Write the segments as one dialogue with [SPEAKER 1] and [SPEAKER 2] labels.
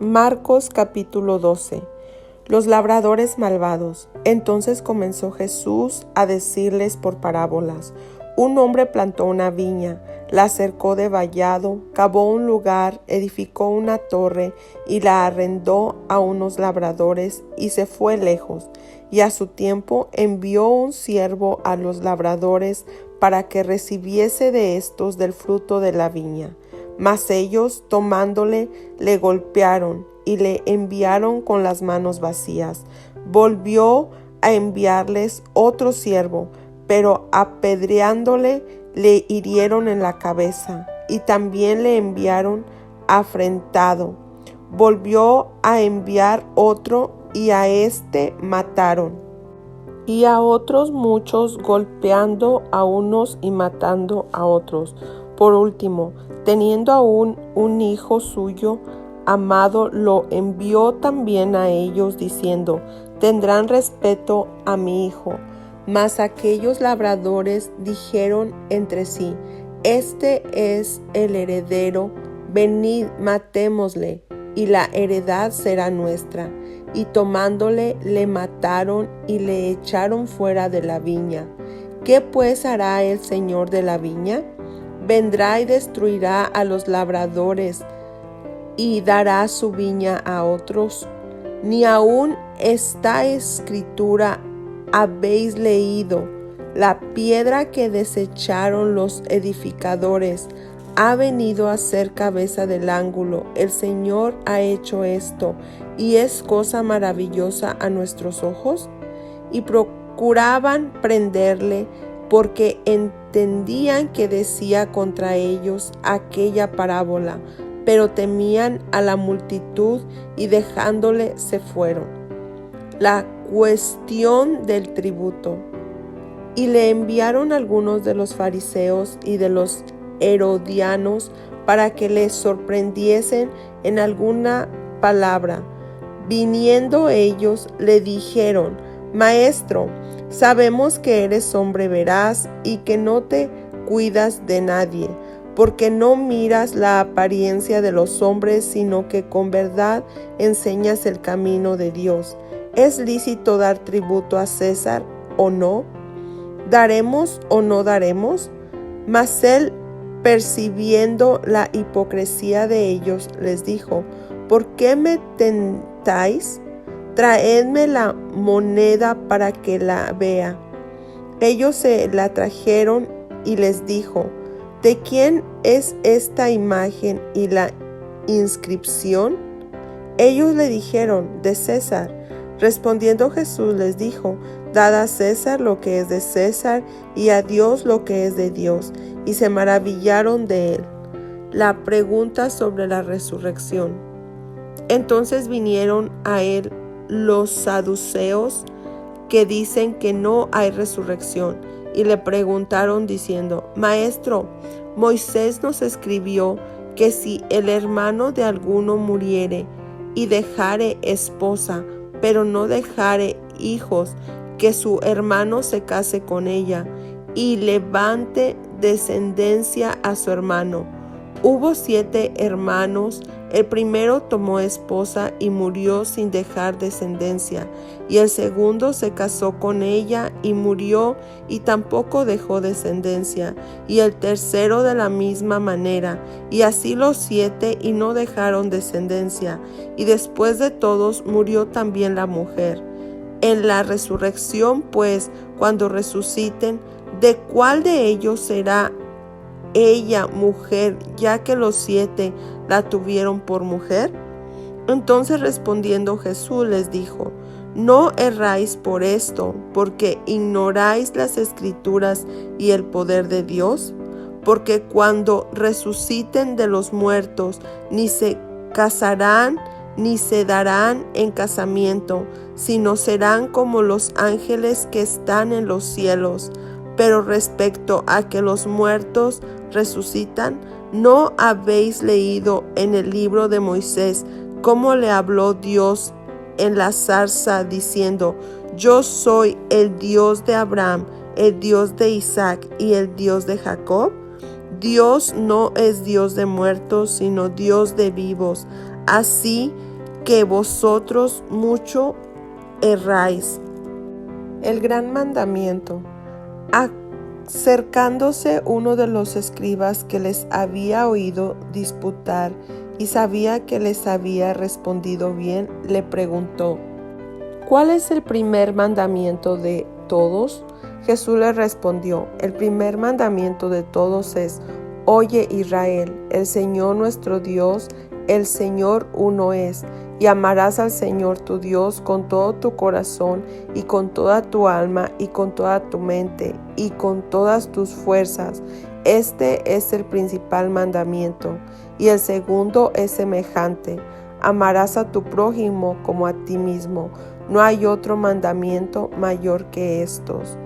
[SPEAKER 1] Marcos capítulo 12. Los labradores malvados. Entonces comenzó Jesús a decirles por parábolas. Un hombre plantó una viña, la cercó de vallado, cavó un lugar, edificó una torre y la arrendó a unos labradores y se fue lejos. Y a su tiempo envió un siervo a los labradores para que recibiese de estos del fruto de la viña. Mas ellos, tomándole, le golpearon y le enviaron con las manos vacías. Volvió a enviarles otro siervo, pero apedreándole le hirieron en la cabeza, y también le enviaron afrentado. Volvió a enviar otro, y a éste mataron. Y a otros muchos, golpeando a unos y matando a otros. Por último, teniendo aún un hijo suyo amado, lo envió también a ellos, diciendo: tendrán respeto a mi hijo. Mas aquellos labradores dijeron entre sí: este es el heredero, venid, matémosle, y la heredad será nuestra. Y tomándole, le mataron y le echaron fuera de la viña. ¿Qué pues hará el señor de la viña? Vendrá y destruirá a los labradores y dará su viña a otros. Ni aun esta escritura habéis leído: la piedra que desecharon los edificadores ha venido a ser cabeza del ángulo. El Señor ha hecho esto, y es cosa maravillosa a nuestros ojos. Y procuraban prenderle, porque entendían que decía contra ellos aquella parábola, pero temían a la multitud, y dejándole se fueron. La cuestión del tributo. Y le enviaron algunos de los fariseos y de los herodianos para que le sorprendiesen en alguna palabra. Viniendo ellos, le dijeron: Maestro, sabemos que eres hombre veraz y que no te cuidas de nadie, porque no miras la apariencia de los hombres, sino que con verdad enseñas el camino de Dios. ¿Es lícito dar tributo a César o no? ¿Daremos o no daremos? Mas él, percibiendo la hipocresía de ellos, les dijo: ¿por qué me tentáis? Traedme la moneda para que la vea. Ellos se la trajeron y les dijo: ¿de quién es esta imagen y la inscripción? Ellos le dijeron: de César. Respondiendo Jesús les dijo: dad a César lo que es de César, y a Dios lo que es de Dios. Y se maravillaron de él. La pregunta sobre la resurrección. Entonces vinieron a él los saduceos, que dicen que no hay resurrección, y le preguntaron diciendo: Maestro, Moisés nos escribió que si el hermano de alguno muriere y dejare esposa, pero no dejare hijos, que su hermano se case con ella y levante descendencia a su hermano. Hubo 7 hermanos. El primero tomó esposa y murió sin dejar descendencia, y el segundo se casó con ella y murió y tampoco dejó descendencia, y el tercero de la misma manera, y así los 7, y no dejaron descendencia, y después de todos murió también la mujer. En la resurrección, pues, cuando resuciten, ¿de cuál de ellos será ella mujer, ya que los 7 la tuvieron por mujer? Entonces respondiendo Jesús les dijo: no erráis por esto, porque ignoráis las Escrituras y el poder de Dios, porque cuando resuciten de los muertos, ni se casarán ni se darán en casamiento, sino serán como los ángeles que están en los cielos. Pero respecto a que los muertos resucitan, ¿no habéis leído en el libro de Moisés cómo le habló Dios en la zarza, diciendo: yo soy el Dios de Abraham, el Dios de Isaac y el Dios de Jacob? Dios no es Dios de muertos, sino Dios de vivos. Así que vosotros mucho erráis. El gran mandamiento. Acercándose uno de los escribas que les había oído disputar y sabía que les había respondido bien, le preguntó: ¿Cuál es el primer mandamiento de todos? Jesús le respondió: el primer mandamiento de todos es: Oye, Israel, el Señor nuestro Dios, el Señor uno es, y amarás al Señor tu Dios con todo tu corazón y con toda tu alma y con toda tu mente y con todas tus fuerzas. Este es el principal mandamiento, y el segundo es semejante: amarás a tu prójimo como a ti mismo. No hay otro mandamiento mayor que estos.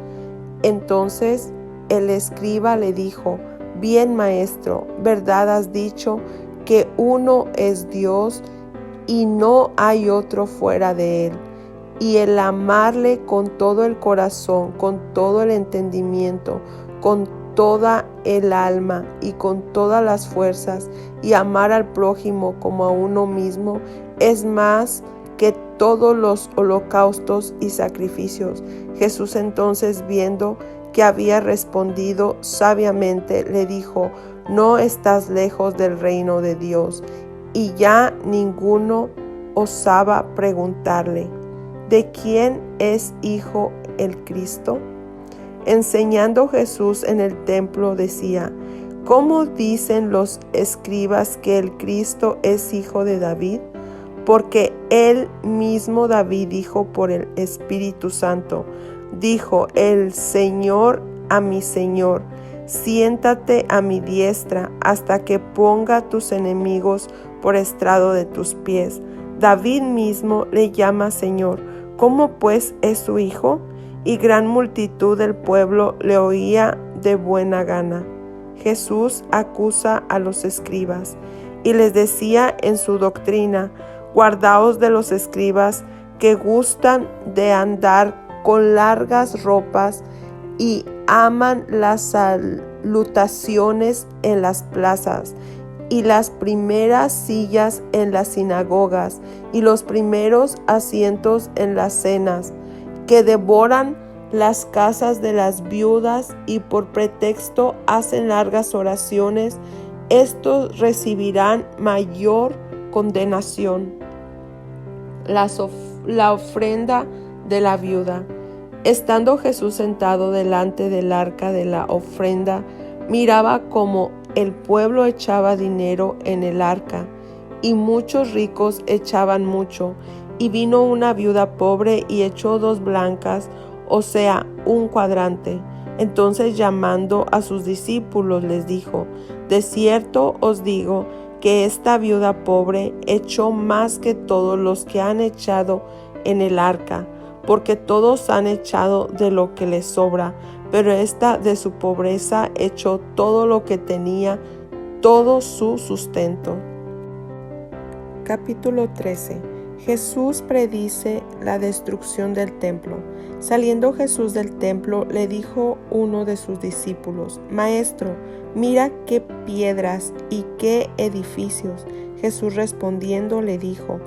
[SPEAKER 1] Entonces el escriba le dijo: Bien, maestro, verdad has dicho, que uno es Dios y no hay otro fuera de él. Y el amarle con todo el corazón, con todo el entendimiento, con toda el alma y con todas las fuerzas, y amar al prójimo como a uno mismo, es más que todos los holocaustos y sacrificios. Jesús entonces, viendo que había respondido sabiamente, le dijo: No estás lejos del reino de Dios. Y ya ninguno osaba preguntarle: ¿de quién es hijo el Cristo? Enseñando Jesús en el templo decía: ¿Cómo dicen los escribas que el Cristo es hijo de David? Porque él mismo David dijo por el Espíritu Santo, dijo el Señor a mi Señor: siéntate a mi diestra hasta que ponga tus enemigos por estrado de tus pies. David mismo le llama Señor. ¿Cómo pues es su hijo? Y gran multitud del pueblo le oía de buena gana. Jesús acusa a los escribas y les decía en su doctrina: guardaos de los escribas que gustan de andar con largas ropas y aman las salutaciones en las plazas y las primeras sillas en las sinagogas y los primeros asientos en las cenas, que devoran las casas de las viudas y por pretexto hacen largas oraciones. Estos recibirán mayor condenación. La ofrenda de la viuda. Estando Jesús sentado delante del arca de la ofrenda, miraba cómo el pueblo echaba dinero en el arca, y muchos ricos echaban mucho. Y vino una viuda pobre y echó 2 blancas, o sea, 1 cuadrante. Entonces, llamando a sus discípulos, les dijo: de cierto os digo que esta viuda pobre echó más que todos los que han echado en el arca, porque todos han echado de lo que les sobra, pero esta de su pobreza echó todo lo que tenía, todo su sustento. Capítulo 13. Jesús predice la destrucción del templo. Saliendo Jesús del templo, le dijo uno de sus discípulos: Maestro, mira qué piedras y qué edificios. Jesús respondiendo le dijo: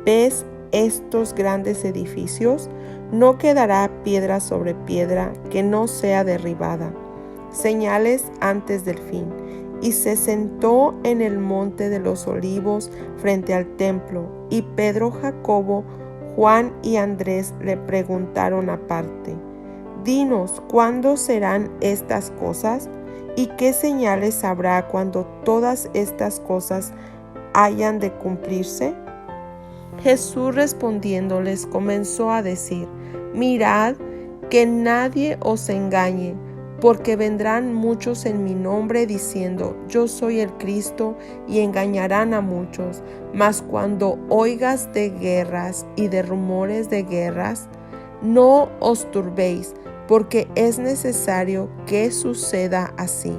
[SPEAKER 1] ¿ves estos grandes edificios? No quedará piedra sobre piedra que no sea derribada. Señales antes del fin. Y se sentó en el monte de los olivos frente al templo, y Pedro, Jacobo, Juan y Andrés le preguntaron aparte: Dinos, ¿cuándo serán estas cosas? ¿Y qué señales habrá cuando todas estas cosas hayan de cumplirse? Jesús respondiéndoles comenzó a decir: Mirad que nadie os engañe, porque vendrán muchos en mi nombre diciendo: Yo soy el Cristo, y engañarán a muchos. Mas cuando oigas de guerras y de rumores de guerras, no os turbéis, porque es necesario que suceda así,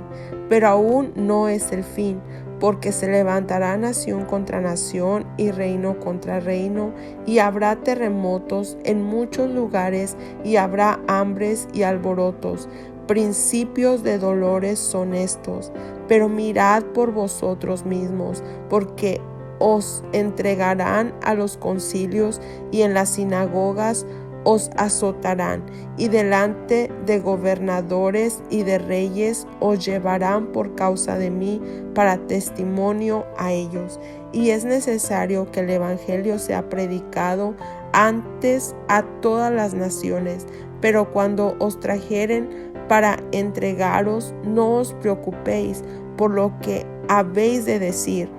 [SPEAKER 1] pero aún no es el fin, porque se levantará nación contra nación y reino contra reino, y habrá terremotos en muchos lugares, y habrá hambres y alborotos. Principios de dolores son estos, pero mirad por vosotros mismos, porque os entregarán a los concilios y en las sinagogas os azotarán, y delante de gobernadores y de reyes os llevarán por causa de mí para testimonio a ellos. Y es necesario que el evangelio sea predicado antes a todas las naciones. Pero cuando os trajeren para entregaros, no os preocupéis por lo que habéis de decir,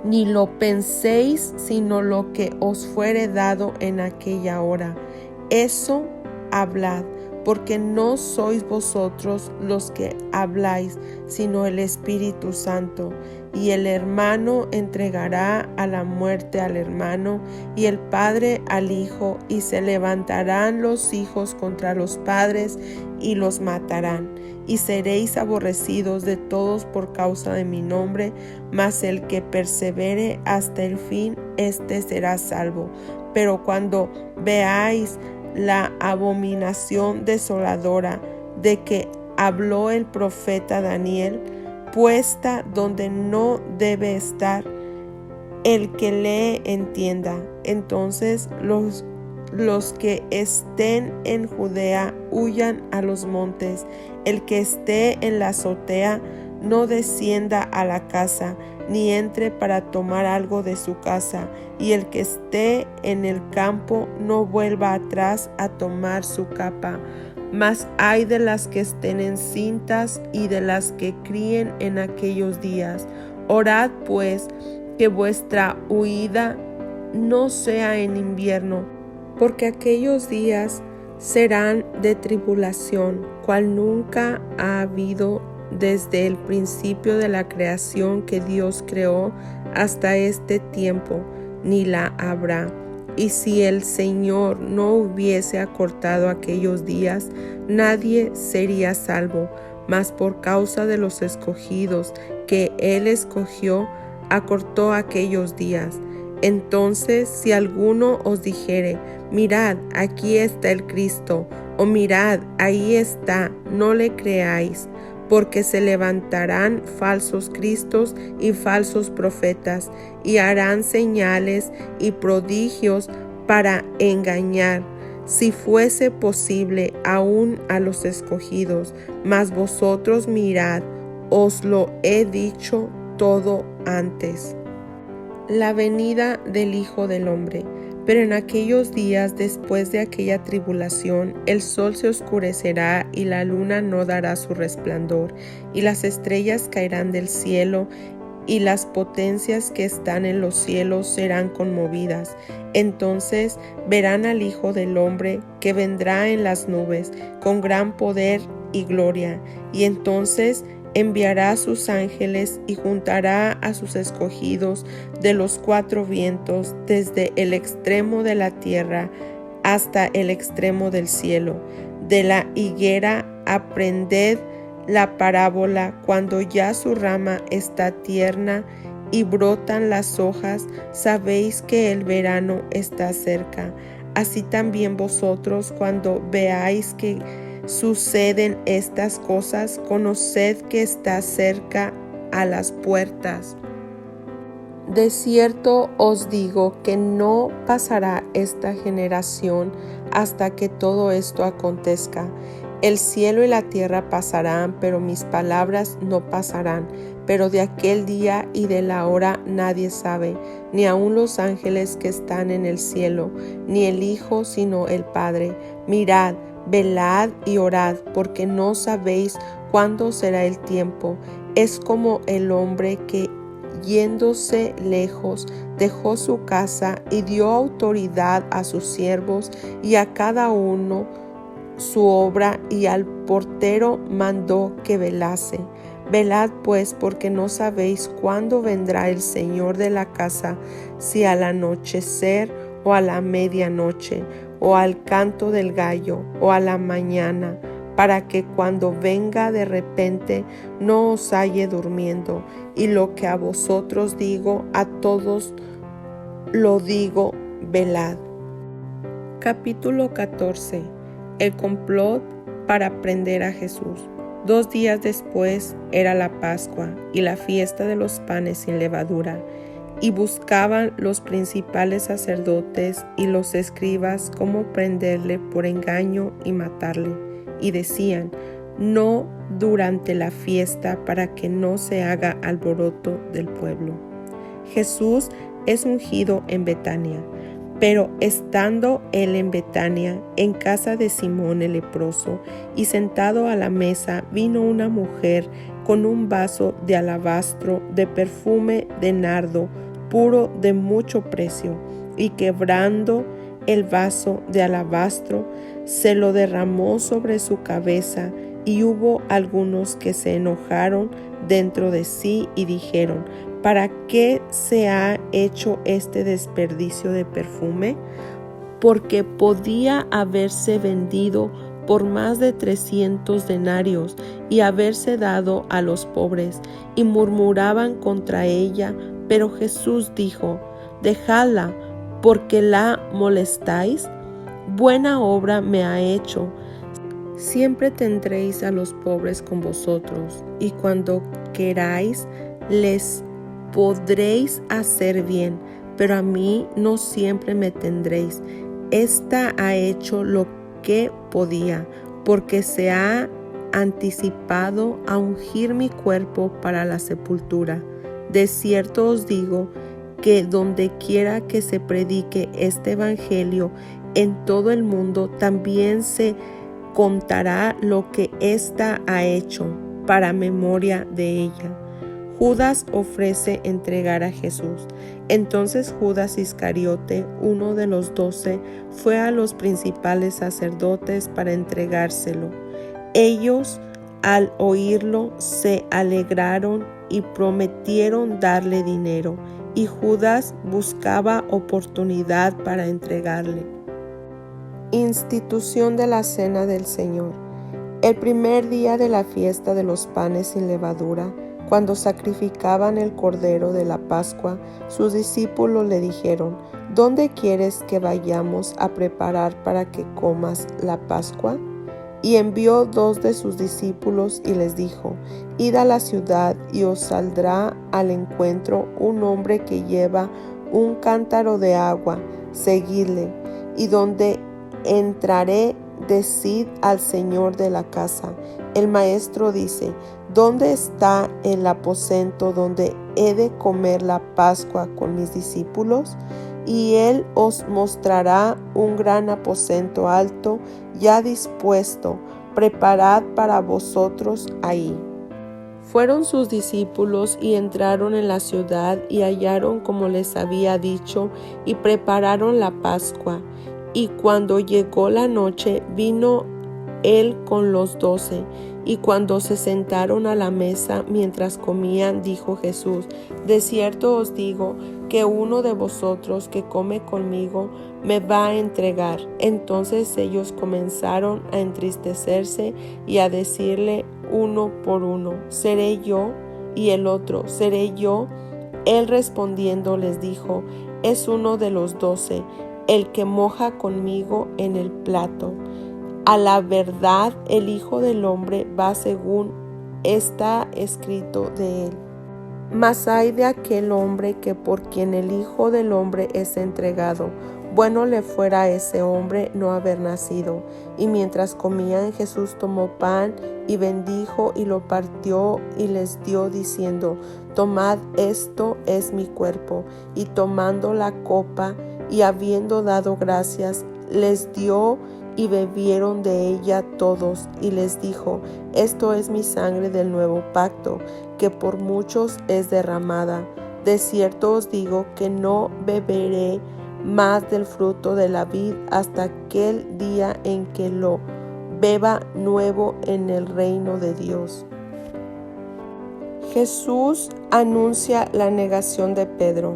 [SPEAKER 1] ni lo penséis, sino lo que os fuere dado en aquella hora. Eso hablad, porque no sois vosotros los que habláis, sino el Espíritu Santo. Y el hermano entregará a la muerte al hermano, y el padre al hijo, y se levantarán los hijos contra los padres, y los matarán. Y seréis aborrecidos de todos por causa de mi nombre, mas el que persevere hasta el fin, éste será salvo. Pero cuando veáis la abominación desoladora de que habló el profeta Daniel, puesta donde no debe estar, el que lee entienda. Entonces los que estén en Judea huyan a los montes. El que esté en la azotea no descienda a la casa, ni entre para tomar algo de su casa. Y el que esté en el campo no vuelva atrás a tomar su capa. Mas ay de las que estén encintas y de las que críen en aquellos días. Orad pues que vuestra huida no sea en invierno, porque aquellos días serán de tribulación, cual nunca ha habido desde el principio de la creación que Dios creó hasta este tiempo, ni la habrá. Y si el Señor no hubiese acortado aquellos días, nadie sería salvo, mas por causa de los escogidos que Él escogió, acortó aquellos días. Entonces, si alguno os dijere, mirad, aquí está el Cristo, o mirad, ahí está, no le creáis, porque se levantarán falsos cristos y falsos profetas, y harán señales y prodigios para engañar, si fuese posible, aún a los escogidos. Mas vosotros mirad, os lo he dicho todo antes. La venida del Hijo del Hombre. Pero en aquellos días, después de aquella tribulación, el sol se oscurecerá y la luna no dará su resplandor, y las estrellas caerán del cielo, y las potencias que están en los cielos serán conmovidas. Entonces verán al Hijo del Hombre que vendrá en las nubes con gran poder y gloria, y entonces enviará a sus ángeles y juntará a sus escogidos de los cuatro vientos, desde el extremo de la tierra hasta el extremo del cielo. De la higuera aprended la parábola: cuando ya su rama está tierna y brotan las hojas, sabéis que el verano está cerca. Así también vosotros, cuando veáis que suceden estas cosas, conoced que está cerca a las puertas. De cierto os digo que no pasará esta generación hasta que todo esto acontezca. El cielo y la tierra pasarán, pero mis palabras no pasarán. Pero de aquel día y de la hora nadie sabe, ni aun los ángeles que están en el cielo, ni el Hijo, sino el Padre. Mirad, velad y orad, porque no sabéis cuándo será el tiempo. Es como el hombre que, yéndose lejos, dejó su casa y dio autoridad a sus siervos y a cada uno su obra, y al portero mandó que velase. Velad pues, porque no sabéis cuándo vendrá el Señor de la casa, si al anochecer o a la medianoche, o al canto del gallo, o a la mañana, para que cuando venga de repente no os halle durmiendo. Y lo que a vosotros digo, a todos lo digo, velad. Capítulo 14. El complot para prender a Jesús. 2 días después era la Pascua y la fiesta de los panes sin levadura. y buscaban los principales sacerdotes y los escribas cómo prenderle por engaño y matarle. Y decían: no durante la fiesta, para que no se haga alboroto del pueblo. Jesús es ungido en Betania. Pero estando él en Betania, en casa de Simón el leproso, y sentado a la mesa, vino una mujer con un vaso de alabastro de perfume de nardo puro de mucho precio, y quebrando el vaso de alabastro, se lo derramó sobre su cabeza. Y hubo algunos que se enojaron dentro de sí y dijeron: ¿para qué se ha hecho este desperdicio de perfume? Porque podía haberse vendido por más de 300 denarios y haberse dado a los pobres. Y murmuraban contra ella, pero Jesús dijo: dejadla, porque la molestáis. Buena obra me ha hecho. Siempre tendréis a los pobres con vosotros, y cuando queráis les podréis hacer bien, pero a mí no siempre me tendréis. Esta ha hecho lo que podía, porque se ha anticipado a ungir mi cuerpo para la sepultura. De cierto os digo que donde quiera que se predique este evangelio en todo el mundo, también se contará lo que ésta ha hecho, para memoria de ella. Judas ofrece entregar a Jesús. Entonces Judas Iscariote, uno de los 12, fue a los principales sacerdotes para entregárselo. Ellos, al oírlo, se alegraron y prometieron darle dinero, y Judas buscaba oportunidad para entregarle. Institución de la Cena del Señor. El primer día de la fiesta de los panes sin levadura, cuando sacrificaban el cordero de la Pascua, sus discípulos le dijeron: ¿dónde quieres que vayamos a preparar para que comas la Pascua? Y envió 2 de sus discípulos y les dijo: id a la ciudad y os saldrá al encuentro un hombre que lleva un cántaro de agua, seguidle, y donde entraré, decid al Señor de la casa: el maestro dice, ¿dónde está el aposento donde he de comer la Pascua con mis discípulos? Y él os mostrará un gran aposento alto, ya dispuesto, preparad para vosotros ahí. Fueron sus discípulos y entraron en la ciudad y hallaron como les había dicho, y prepararon la Pascua. Y cuando llegó la noche, vino él con los 12, y cuando se sentaron a la mesa mientras comían, dijo Jesús: de cierto os digo que uno de vosotros que come conmigo me va a entregar. Entonces ellos comenzaron a entristecerse y a decirle uno por uno: ¿seré yo? Y el otro: ¿seré yo? Él respondiendo les dijo: es uno de los 12, el que moja conmigo en el plato. A la verdad, el Hijo del Hombre va según está escrito de él. Mas ay de aquel hombre que por quien el Hijo del Hombre es entregado. Bueno le fuera a ese hombre no haber nacido. Y mientras comían, Jesús tomó pan y bendijo y lo partió y les dio, diciendo: tomad, esto es mi cuerpo. Y tomando la copa y habiendo dado gracias, les dio, y bebieron de ella todos, y les dijo: esto es mi sangre del nuevo pacto, que por muchos es derramada. De cierto os digo que no beberé más del fruto de la vid hasta aquel día en que lo beba nuevo en el reino de Dios. Jesús anuncia la negación de Pedro.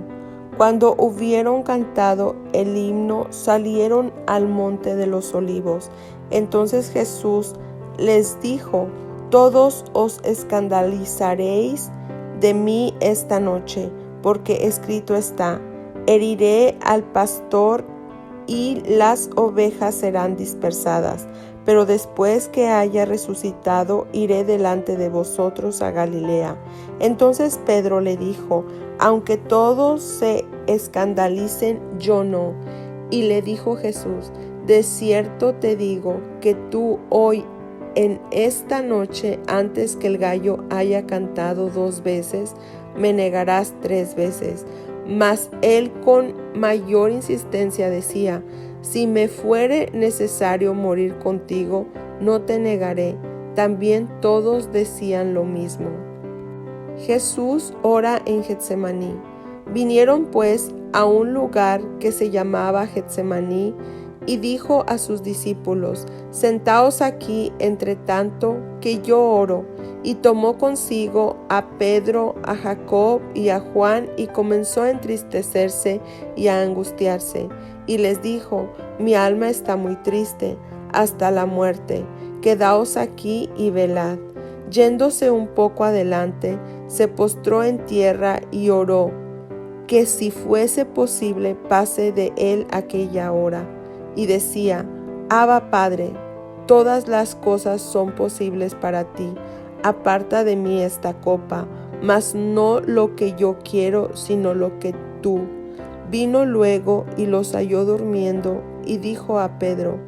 [SPEAKER 1] Cuando hubieron cantado el himno, salieron al monte de los olivos. Entonces Jesús les dijo: todos os escandalizaréis de mí esta noche, porque escrito está: heriré al pastor y las ovejas serán dispersadas. pero después que haya resucitado, iré delante de vosotros a Galilea. Entonces Pedro le dijo: aunque todos se escandalicen, yo no. Y le dijo Jesús: de cierto te digo que tú hoy, en esta noche, antes que el gallo haya cantado 2 veces, me negarás 3 veces. Mas él con mayor insistencia decía: si me fuere necesario morir contigo, no te negaré. También todos decían lo mismo. Jesús ora en Getsemaní. Vinieron pues a un lugar que se llamaba Getsemaní, y dijo a sus discípulos: sentaos aquí entre tanto que yo oro. Y tomó consigo a Pedro, a Jacob y a Juan, y comenzó a entristecerse y a angustiarse. Y les dijo: mi alma está muy triste, hasta la muerte. Quedaos aquí y velad. Yéndose un poco adelante, se postró en tierra y oró, que si fuese posible pase de él aquella hora. Y decía: Abba, Padre, todas las cosas son posibles para ti. Aparta de mí esta copa, mas no lo que yo quiero, sino lo que tú. Vino luego y los halló durmiendo, y dijo a Pedro: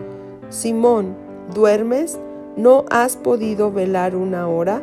[SPEAKER 1] Simón, ¿duermes? ¿No has podido velar 1 hora?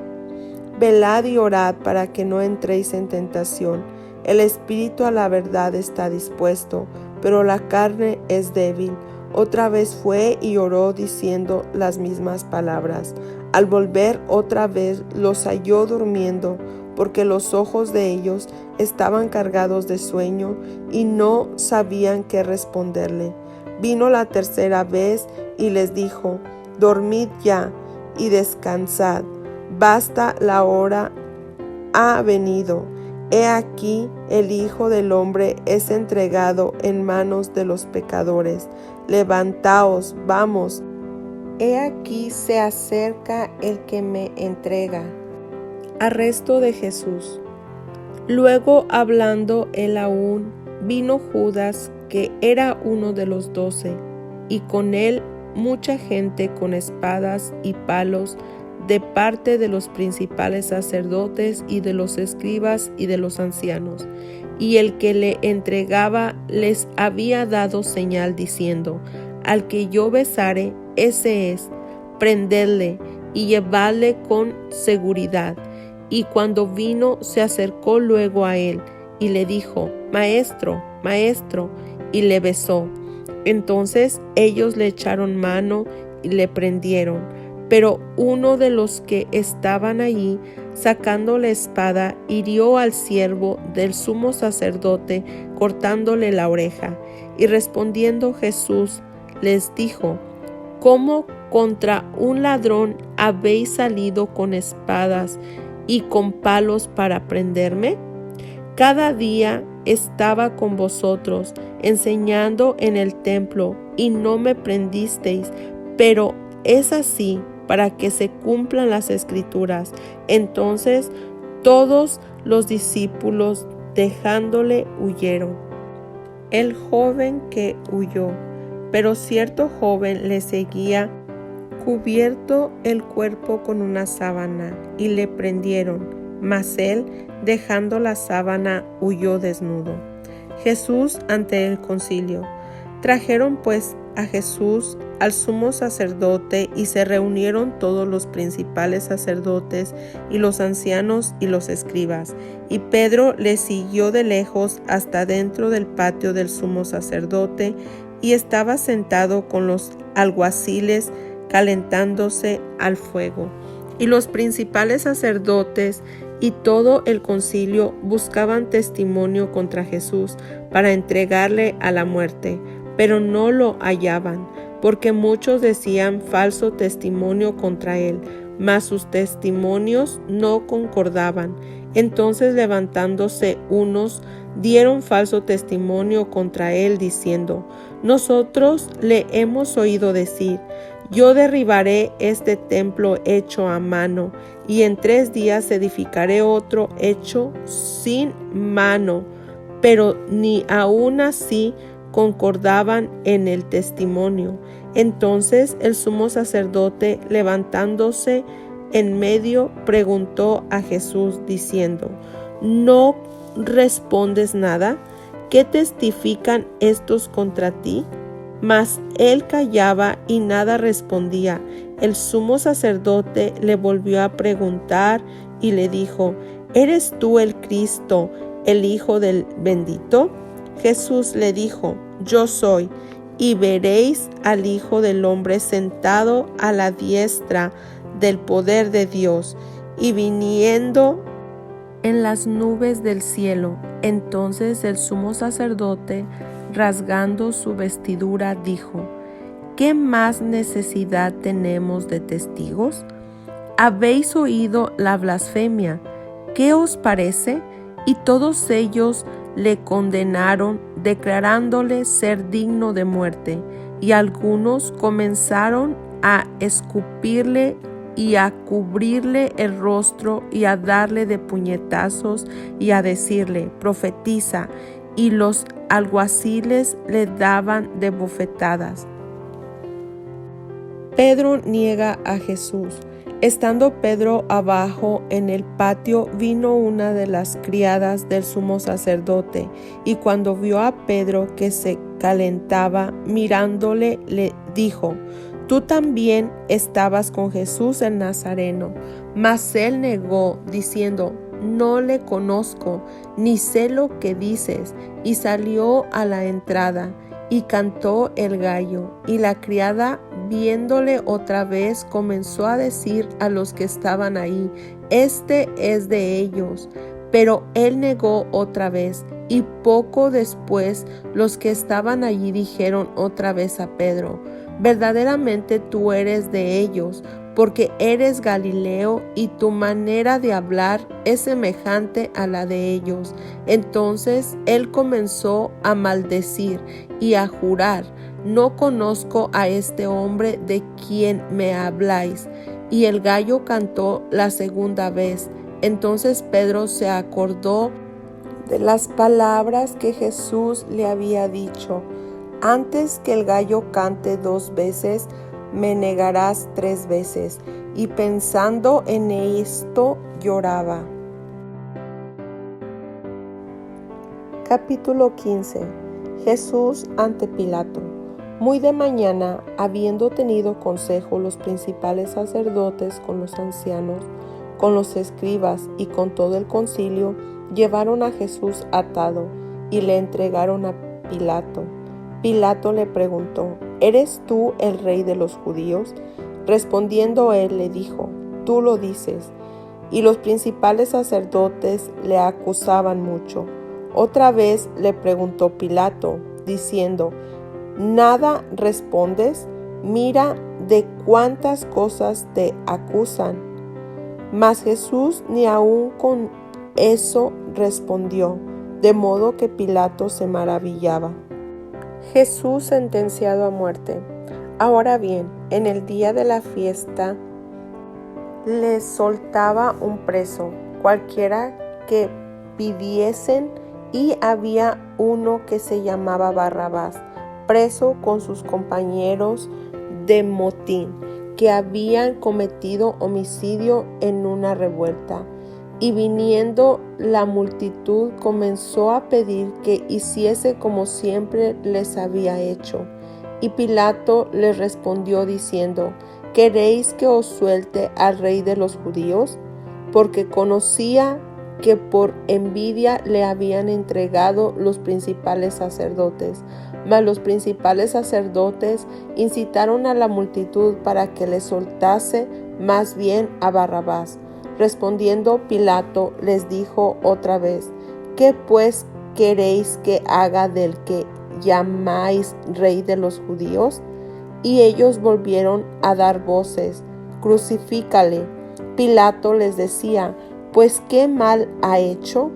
[SPEAKER 1] Velad y orad para que no entréis en tentación. El espíritu a la verdad está dispuesto, pero la carne es débil. Otra vez fue y oró diciendo las mismas palabras. Al volver otra vez los halló durmiendo, porque los ojos de ellos estaban cargados de sueño y no sabían qué responderle. Vino la tercera vez y les dijo: dormid ya y descansad. Basta, la hora ha venido. He aquí, el Hijo del Hombre es entregado en manos de los pecadores. Levantaos, vamos. He aquí se acerca el que me entrega. Arresto de Jesús. Luego, hablando él aún, vino Judas, que era uno de los 12, y con él mucha gente con espadas y palos, de parte de los principales sacerdotes y de los escribas y de los ancianos. Y el que le entregaba les había dado señal diciendo: al que yo besare, ese es, prendedle y llevadle con seguridad. Y cuando vino, se acercó luego a él y le dijo: Maestro, Maestro, y le besó. Entonces ellos le echaron mano y le prendieron. Pero uno de los que estaban allí, sacando la espada, hirió al siervo del sumo sacerdote, cortándole la oreja. Y respondiendo Jesús les dijo: ¿cómo contra un ladrón habéis salido con espadas y con palos para prenderme? Cada día estaba con vosotros, enseñando en el templo, y no me prendisteis, pero es así para que se cumplan las Escrituras. Entonces todos los discípulos, dejándole, huyeron. El joven que huyó. Pero cierto joven le seguía, cubierto el cuerpo con una sábana, y le prendieron. Mas él, dejando la sábana, huyó desnudo. Jesús ante el concilio. Trajeron pues a Jesús al sumo sacerdote, y se reunieron todos los principales sacerdotes y los ancianos y los escribas. Y Pedro le siguió de lejos hasta dentro del patio del sumo sacerdote, y estaba sentado con los alguaciles calentándose al fuego. Y los principales sacerdotes y todo el concilio buscaban testimonio contra Jesús para entregarle a la muerte, pero no lo hallaban, porque muchos decían falso testimonio contra él, mas sus testimonios no concordaban. Entonces, levantándose unos, dieron falso testimonio contra él, diciendo: nosotros le hemos oído decir: yo derribaré este templo hecho a mano, y en 3 días edificaré otro hecho sin mano. Pero ni aun así concordaban en el testimonio. Entonces el sumo sacerdote, levantándose en medio, preguntó a Jesús diciendo: ¿No respondes nada? ¿Qué testifican estos contra ti? Mas él callaba y nada respondía. El sumo sacerdote le volvió a preguntar y le dijo: ¿Eres tú el Cristo, el Hijo del Bendito? Jesús le dijo: Yo soy, y veréis al Hijo del Hombre sentado a la diestra del poder de Dios, y viniendo en las nubes del cielo. Entonces el sumo sacerdote, rasgando su vestidura, dijo: ¿Qué más necesidad tenemos de testigos? Habéis oído la blasfemia. ¿Qué os parece? Y todos ellos le condenaron, declarándole ser digno de muerte. Y algunos comenzaron a escupirle y a cubrirle el rostro y a darle de puñetazos y a decirle: profetiza. Y los alguaciles le daban de bofetadas. Pedro niega a Jesús. Estando Pedro abajo en el patio, vino una de las criadas del sumo sacerdote, y cuando vio a Pedro que se calentaba, mirándole, le dijo: Tú también estabas con Jesús el Nazareno. Mas él negó, diciendo: No le conozco, ni sé lo que dices. Y salió a la entrada, y cantó el gallo. Y la criada, viéndole otra vez, comenzó a decir a los que estaban ahí: Este es de ellos. Pero él negó otra vez. Y poco después los que estaban allí dijeron otra vez a Pedro: Verdaderamente tú eres de ellos, porque eres Galileo, y tu manera de hablar es semejante a la de ellos. Entonces él comenzó a maldecir y a jurar: No conozco a este hombre de quien me habláis. Y el gallo cantó la segunda vez. Entonces Pedro se acordó de las palabras que Jesús le había dicho: Antes que el gallo cante 2 veces, me negarás 3 veces. Y pensando en esto, lloraba. Capítulo 15. Jesús ante Pilato. Muy de mañana, habiendo tenido consejo los principales sacerdotes con los ancianos, con los escribas y con todo el concilio, llevaron a Jesús atado y le entregaron a Pilato. Pilato le preguntó: ¿Eres tú el rey de los judíos? Respondiendo él le dijo: Tú lo dices. Y los principales sacerdotes le acusaban mucho. Otra vez le preguntó Pilato, diciendo: ¿Nada respondes? Mira de cuántas cosas te acusan. Mas Jesús ni aun con eso respondió, de modo que Pilato se maravillaba. Jesús sentenciado a muerte. Ahora bien, en el día de la fiesta les soltaba un preso, cualquiera que pidiesen, y había uno que se llamaba Barrabás, preso con sus compañeros de motín, que habían cometido homicidio en una revuelta. Y viniendo la multitud, comenzó a pedir que hiciese como siempre les había hecho. Y Pilato les respondió diciendo: ¿Queréis que os suelte al rey de los judíos? Porque conocía que por envidia le habían entregado los principales sacerdotes. Mas los principales sacerdotes incitaron a la multitud para que le soltase más bien a Barrabás. Respondiendo Pilato les dijo otra vez: ¿Qué pues queréis que haga del que llamáis rey de los judíos? Y ellos volvieron a dar voces: Crucifícale. Pilato les decía: Pues ¿qué mal ha hecho?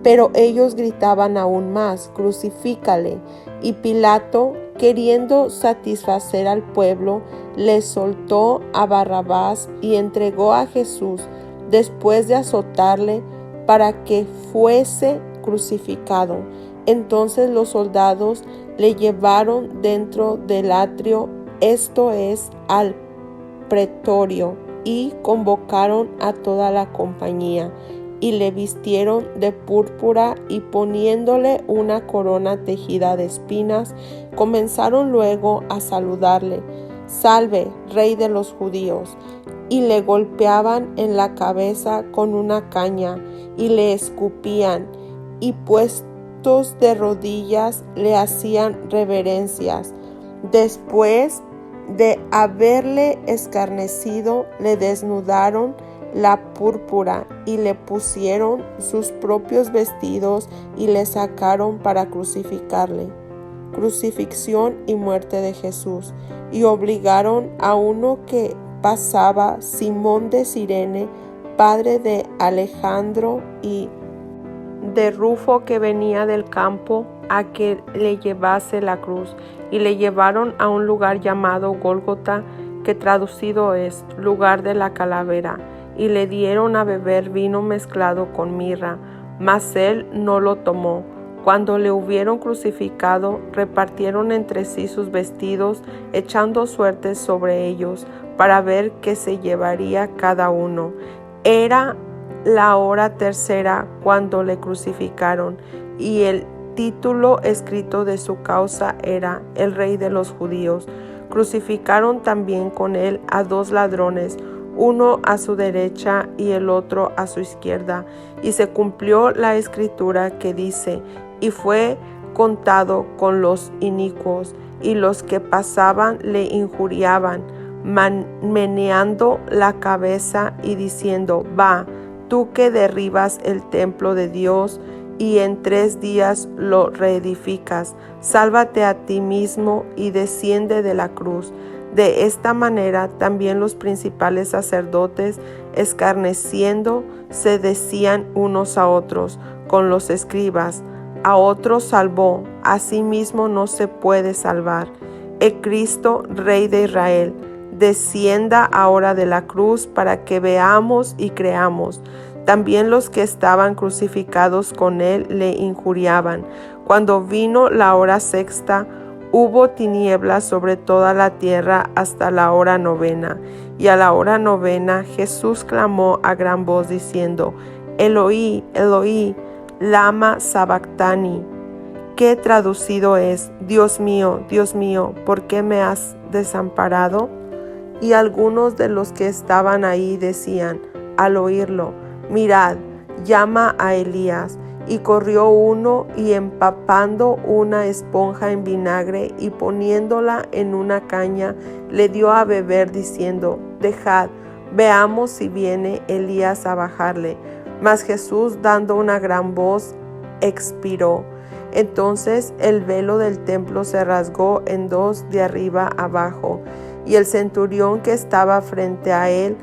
[SPEAKER 1] Pero ellos gritaban aún más: Crucifícale. Y Pilato, queriendo satisfacer al pueblo, le soltó a Barrabás y entregó a Jesús, después de azotarle, para que fuese crucificado. Entonces los soldados le llevaron dentro del atrio, esto es, al pretorio, y convocaron a toda la compañía, y le vistieron de púrpura, y poniéndole una corona tejida de espinas, comenzaron luego a saludarle: «Salve, Rey de los judíos», y le golpeaban en la cabeza con una caña, y le escupían, y puestos de rodillas le hacían reverencias. Después de haberle escarnecido, le desnudaron la púrpura y le pusieron sus propios vestidos y le sacaron para crucificarle. Crucifixión y muerte de Jesús. Y obligaron a uno que pasaba, Simón de Cirene, padre de Alejandro y de Rufo, que venía del campo, a que le llevase la cruz, y le llevaron a un lugar llamado Gólgota, que traducido es lugar de la calavera, y le dieron a beber vino mezclado con mirra, mas él no lo tomó. Cuando le hubieron crucificado, repartieron entre sí sus vestidos, echando suertes sobre ellos, para ver qué se llevaría cada uno. Era la hora tercera cuando le crucificaron, y el título escrito de su causa era El Rey de los Judíos. Crucificaron también con él a 2 ladrones, uno a su derecha y el otro a su izquierda. Y se cumplió la escritura que dice: «Y fue contado con los inicuos», y los que pasaban le injuriaban, meneando la cabeza y diciendo: «Va, tú que derribas el templo de Dios y en 3 días lo reedificas, sálvate a ti mismo y desciende de la cruz». De esta manera también los principales sacerdotes, escarneciendo, se decían unos a otros con los escribas: «A otro salvó, a sí mismo no se puede salvar. El Cristo, Rey de Israel, descienda ahora de la cruz para que veamos y creamos». También los que estaban crucificados con él le injuriaban. Cuando vino la hora sexta, hubo tinieblas sobre toda la tierra hasta la hora 9. Y a la hora 9 Jesús clamó a gran voz diciendo: «Eloí, Eloí, lama sabactani», que traducido es: Dios mío, ¿por qué me has desamparado? Y algunos de los que estaban ahí decían al oírlo: «Mirad, llama a Elías». Y corrió uno, y empapando una esponja en vinagre y poniéndola en una caña, le dio a beber, diciendo: «Dejad, veamos si viene Elías a bajarle». Mas Jesús, dando una gran voz, expiró. Entonces el velo del templo se rasgó en 2 de arriba abajo, y el centurión que estaba frente a él,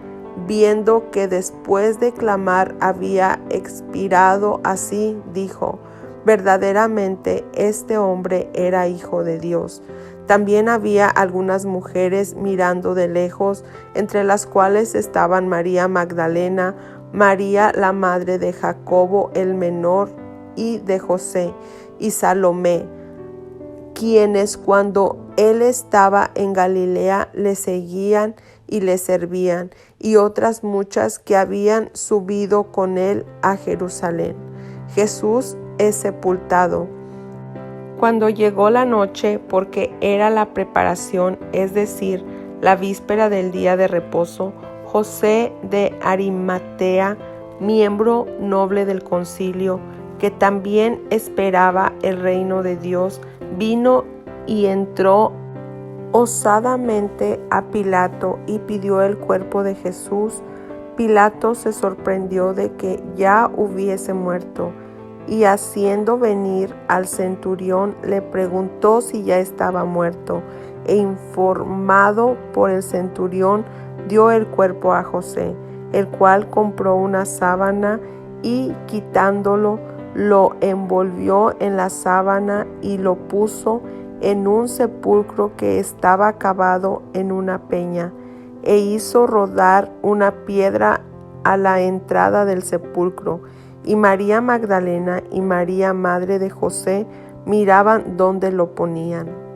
[SPEAKER 1] viendo que después de clamar había expirado así, dijo: «Verdaderamente este hombre era Hijo de Dios». También había algunas mujeres mirando de lejos, entre las cuales estaban María Magdalena, María la madre de Jacobo el menor y de José, y Salomé, quienes cuando él estaba en Galilea le seguían y le servían, y otras muchas que habían subido con él a Jerusalén. Jesús es sepultado. Cuando llegó la noche, porque era la preparación, es decir, la víspera del día de reposo, José de Arimatea, miembro noble del concilio, que también esperaba el reino de Dios, vino y entró osadamente a Pilato y pidió el cuerpo de Jesús. Pilato se sorprendió de que ya hubiese muerto, y haciendo venir al centurión le preguntó si ya estaba muerto, e informado por el centurión dio el cuerpo a José, el cual compró una sábana y quitándolo lo envolvió en la sábana y lo puso en un sepulcro que estaba cavado en una peña, e hizo rodar una piedra a la entrada del sepulcro, y María Magdalena y María, madre de José, miraban dónde lo ponían.